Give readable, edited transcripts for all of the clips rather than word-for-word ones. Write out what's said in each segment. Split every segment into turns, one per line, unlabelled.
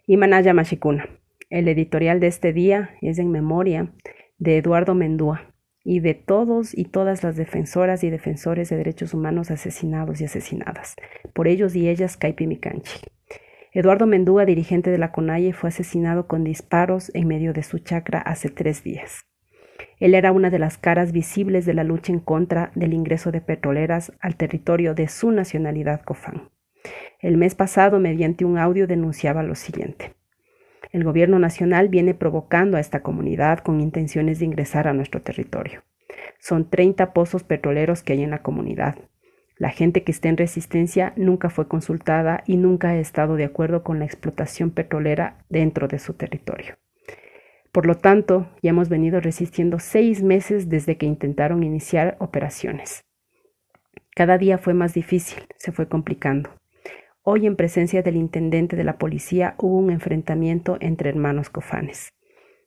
Imanaya Mashikuna. El editorial de este día es en memoria de Eduardo Mendúa y de todos y todas las defensoras y defensores de derechos humanos asesinados y asesinadas. Por ellos y ellas, Kaipi Mikanchi. Eduardo Mendúa, dirigente de la CONAIE, fue asesinado con disparos en medio de su chacra hace 3 días. Él era una de las caras visibles de la lucha en contra del ingreso de petroleras al territorio de su nacionalidad Cofán. El mes pasado, mediante un audio, denunciaba lo siguiente: el gobierno nacional viene provocando a esta comunidad con intenciones de ingresar a nuestro territorio. Son 30 pozos petroleros que hay en la comunidad. La gente que está en resistencia nunca fue consultada y nunca ha estado de acuerdo con la explotación petrolera dentro de su territorio. Por lo tanto, ya hemos venido resistiendo 6 meses desde que intentaron iniciar operaciones. Cada día fue más difícil, se fue complicando. Hoy, en presencia del intendente de la policía, hubo un enfrentamiento entre hermanos cofanes.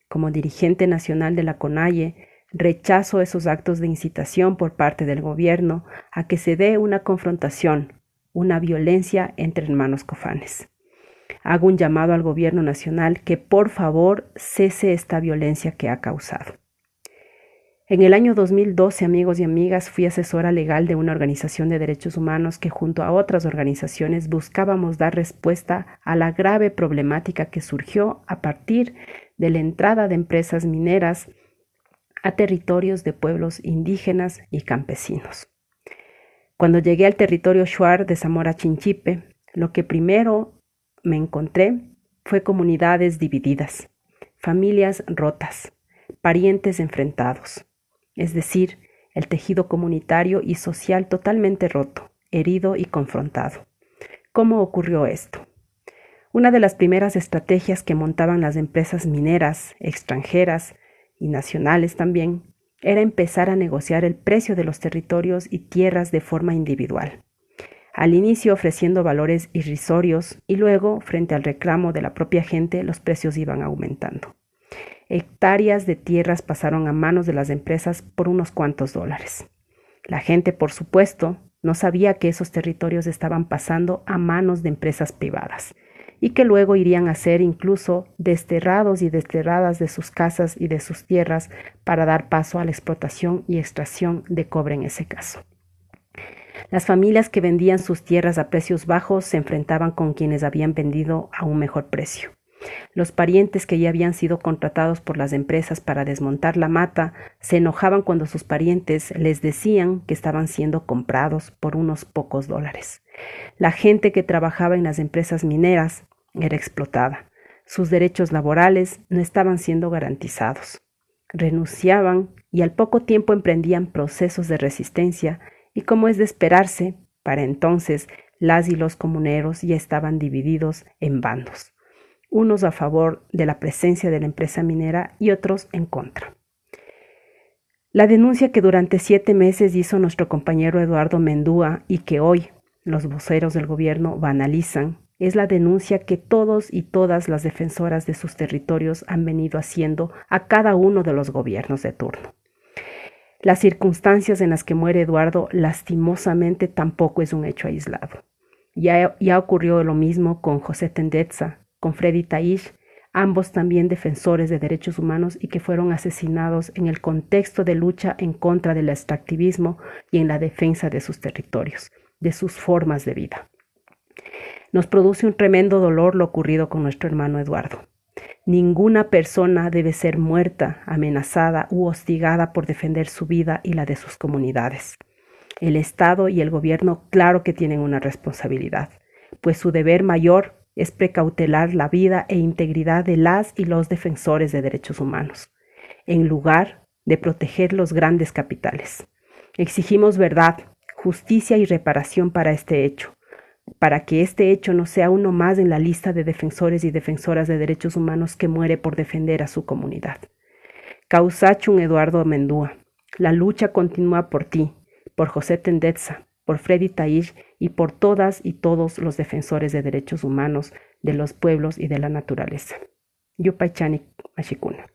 Como dirigente nacional de la CONAIE, rechazo esos actos de incitación por parte del gobierno a que se dé una confrontación, una violencia entre hermanos cofanes. Hago un llamado al gobierno nacional que por favor cese esta violencia que ha causado. En el año 2012, amigos y amigas, fui asesora legal de una organización de derechos humanos que junto a otras organizaciones buscábamos dar respuesta a la grave problemática que surgió a partir de la entrada de empresas mineras a territorios de pueblos indígenas y campesinos. Cuando llegué al territorio Shuar de Zamora Chinchipe, lo que primero me encontré fue comunidades divididas, familias rotas, parientes enfrentados. Es decir, el tejido comunitario y social totalmente roto, herido y confrontado. ¿Cómo ocurrió esto? Una de las primeras estrategias que montaban las empresas mineras, extranjeras y nacionales también, era empezar a negociar el precio de los territorios y tierras de forma individual. Al inicio ofreciendo valores irrisorios y luego, frente al reclamo de la propia gente, los precios iban aumentando. Hectáreas de tierras pasaron a manos de las empresas por unos cuantos dólares. La gente, por supuesto, no sabía que esos territorios estaban pasando a manos de empresas privadas y que luego irían a ser incluso desterrados y desterradas de sus casas y de sus tierras para dar paso a la explotación y extracción de cobre en ese caso. Las familias que vendían sus tierras a precios bajos se enfrentaban con quienes habían vendido a un mejor precio. Los parientes que ya habían sido contratados por las empresas para desmontar la mata se enojaban cuando sus parientes les decían que estaban siendo comprados por unos pocos dólares. La gente que trabajaba en las empresas mineras era explotada. Sus derechos laborales no estaban siendo garantizados. Renunciaban y al poco tiempo emprendían procesos de resistencia y, como es de esperarse, para entonces las y los comuneros ya estaban divididos en bandos, unos a favor de la presencia de la empresa minera y otros en contra. La denuncia que durante 7 meses hizo nuestro compañero Eduardo Mendúa y que hoy los voceros del gobierno banalizan es la denuncia que todos y todas las defensoras de sus territorios han venido haciendo a cada uno de los gobiernos de turno. Las circunstancias en las que muere Eduardo lastimosamente tampoco es un hecho aislado. Ya ocurrió lo mismo con José Tendetza, con Freddy Taish, ambos también defensores de derechos humanos y que fueron asesinados en el contexto de lucha en contra del extractivismo y en la defensa de sus territorios, de sus formas de vida. Nos produce un tremendo dolor lo ocurrido con nuestro hermano Eduardo. Ninguna persona debe ser muerta, amenazada u hostigada por defender su vida y la de sus comunidades. El Estado y el gobierno claro que tienen una responsabilidad, pues su deber mayor es precautelar la vida e integridad de las y los defensores de derechos humanos, en lugar de proteger los grandes capitales. Exigimos verdad, justicia y reparación para este hecho, para que este hecho no sea uno más en la lista de defensores y defensoras de derechos humanos que muere por defender a su comunidad. Causachun Eduardo Mendúa, la lucha continúa por ti, por José Tendetza, por Freddy Taish y por todas y todos los defensores de derechos humanos, de los pueblos y de la naturaleza. Yupay Chanik Mashikuna.